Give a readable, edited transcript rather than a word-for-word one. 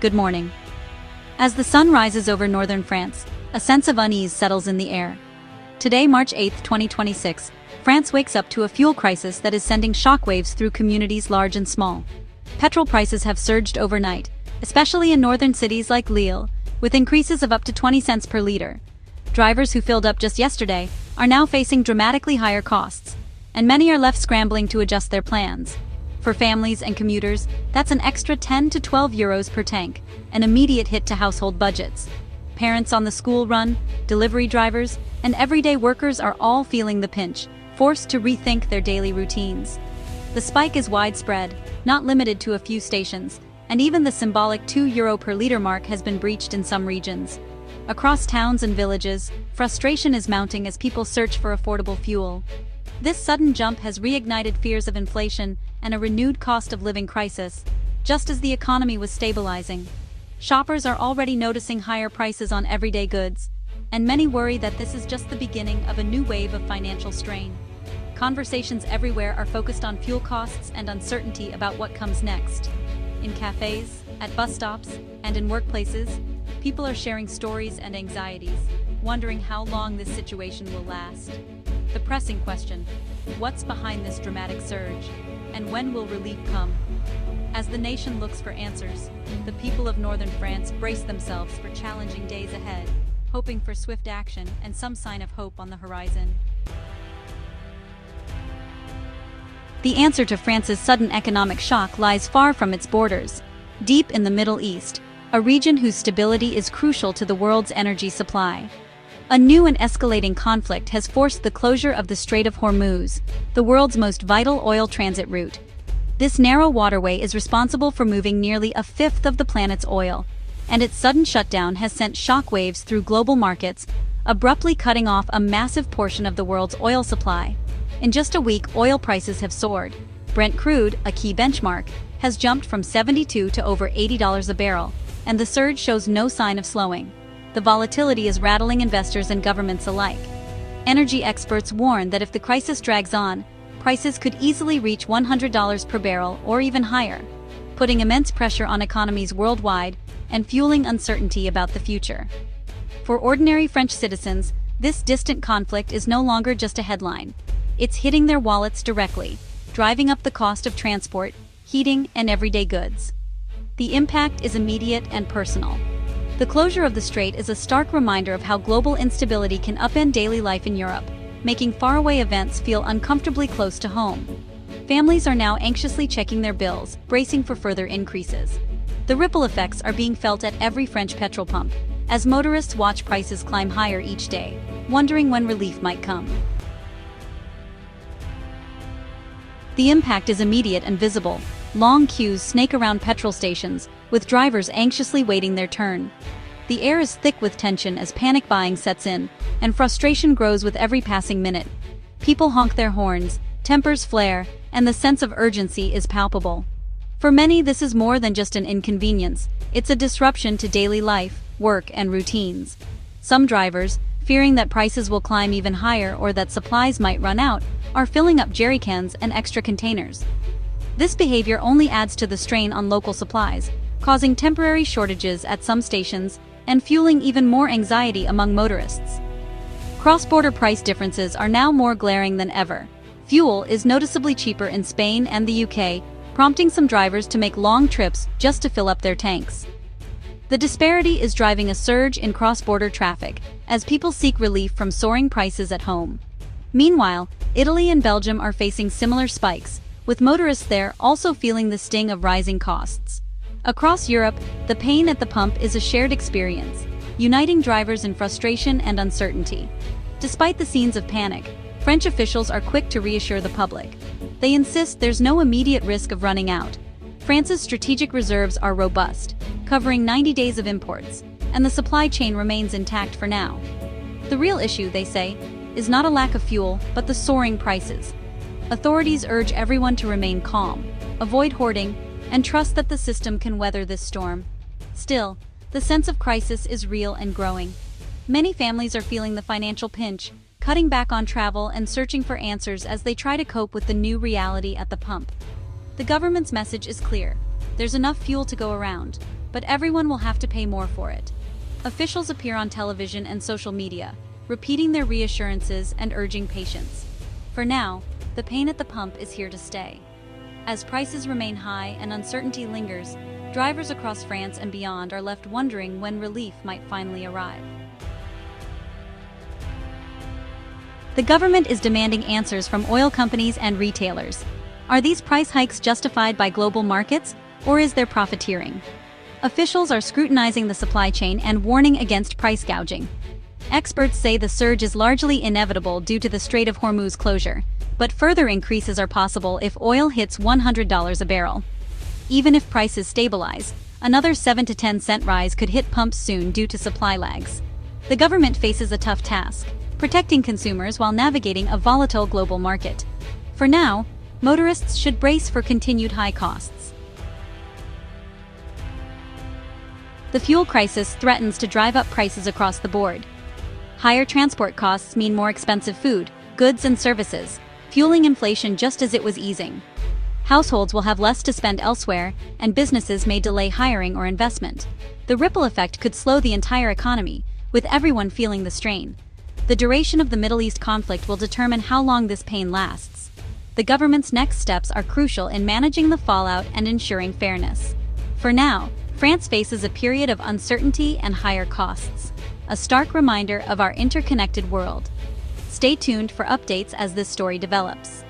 good morning. As the sun rises over northern France, a sense of unease settles in the air. Today, March 8, 2026, France wakes up to a fuel crisis that is sending shockwaves through communities large and small. Petrol prices have surged overnight, especially in northern cities like Lille, with increases of up to 20 cents per liter. Drivers who filled up just yesterday are now facing dramatically higher costs, and many are left scrambling to adjust their plans. For families and commuters, that's an extra 10 to 12 euros per tank, an immediate hit to household budgets. Parents on the school run, delivery drivers, and everyday workers are all feeling the pinch, forced to rethink their daily routines. The spike is widespread, not limited to a few stations, and even the symbolic €2 per liter mark has been breached in some regions. Across towns and villages, frustration is mounting as people search for affordable fuel. This sudden jump has reignited fears of inflation and a renewed cost of living crisis, just as the economy was stabilizing. Shoppers are already noticing higher prices on everyday goods, and many worry that this is just the beginning of a new wave of financial strain. Conversations everywhere are focused on fuel costs and uncertainty about what comes next. In cafes, at bus stops, and in workplaces, people are sharing stories and anxieties, wondering how long this situation will last. The pressing question: what's behind this dramatic surge, and when will relief come? As the nation looks for answers, the people of northern France brace themselves for challenging days ahead, hoping for swift action and some sign of hope on the horizon. The answer to France's sudden economic shock lies far from its borders, deep in the Middle East, a region whose stability is crucial to the world's energy supply. A new and escalating conflict has forced the closure of the Strait of Hormuz, the world's most vital oil transit route. This narrow waterway is responsible for moving nearly a fifth of the planet's oil, and its sudden shutdown has sent shockwaves through global markets, abruptly cutting off a massive portion of the world's oil supply. In just a week, oil prices have soared. Brent crude, a key benchmark, has jumped from $72 to over $80 a barrel, and the surge shows no sign of slowing. The volatility is rattling investors and governments alike. Energy experts warn that if the crisis drags on, prices could easily reach $100 per barrel or even higher, putting immense pressure on economies worldwide and fueling uncertainty about the future. For ordinary French citizens, this distant conflict is no longer just a headline. It's hitting their wallets directly, driving up the cost of transport, heating, and everyday goods. The impact is immediate and personal. The closure of the strait is a stark reminder of how global instability can upend daily life in Europe, making faraway events feel uncomfortably close to home. Families are now anxiously checking their bills, bracing for further increases. The ripple effects are being felt at every French petrol pump, as motorists watch prices climb higher each day, wondering when relief might come. The impact is immediate and visible. Long queues snake around petrol stations, with drivers anxiously waiting their turn. The air is thick with tension as panic buying sets in, and frustration grows with every passing minute. People honk their horns, tempers flare, and the sense of urgency is palpable. For many, this is more than just an inconvenience. It's a disruption to daily life, work, and routines. Some drivers, fearing that prices will climb even higher or that supplies might run out, are filling up jerrycans and extra containers. This behavior only adds to the strain on local supplies, causing temporary shortages at some stations and fueling even more anxiety among motorists. Cross-border price differences are now more glaring than ever. Fuel is noticeably cheaper in Spain and the UK, prompting some drivers to make long trips just to fill up their tanks. The disparity is driving a surge in cross-border traffic as people seek relief from soaring prices at home. Meanwhile, Italy and Belgium are facing similar spikes, with motorists there also feeling the sting of rising costs. Across Europe, the pain at the pump is a shared experience, uniting drivers in frustration and uncertainty. Despite the scenes of panic, French officials are quick to reassure the public. They insist there's no immediate risk of running out. France's strategic reserves are robust, covering 90 days of imports, and the supply chain remains intact for now. The real issue, they say, is not a lack of fuel, but the soaring prices. Authorities urge everyone to remain calm, avoid hoarding, and trust that the system can weather this storm. Still, the sense of crisis is real and growing. Many families are feeling the financial pinch, cutting back on travel and searching for answers as they try to cope with the new reality at the pump. The government's message is clear: there's enough fuel to go around. but everyone will have to pay more for it. Officials appear on television and social media, repeating their reassurances and urging patience. For now, the pain at the pump is here to stay. As prices remain high and uncertainty lingers, drivers across France and beyond are left wondering when relief might finally arrive. The government is demanding answers from oil companies and retailers. Are these price hikes justified by global markets, or is there profiteering? Officials are scrutinizing the supply chain and warning against price gouging. Experts say the surge is largely inevitable due to the Strait of Hormuz closure, but further increases are possible if oil hits $100 a barrel. Even if prices stabilize, another 7 to 10 cent rise could hit pumps soon due to supply lags. The government faces a tough task, protecting consumers while navigating a volatile global market. For now, motorists should brace for continued high costs. The fuel crisis threatens to drive up prices across the board. Higher transport costs mean more expensive food, goods and services, fueling inflation just as it was easing. Households will have less to spend elsewhere, and businesses may delay hiring or investment. The ripple effect could slow the entire economy, with everyone feeling the strain. The duration of the Middle East conflict will determine how long this pain lasts. The government's next steps are crucial in managing the fallout and ensuring fairness. For now, France faces a period of uncertainty and higher costs, a stark reminder of our interconnected world. Stay tuned for updates as this story develops.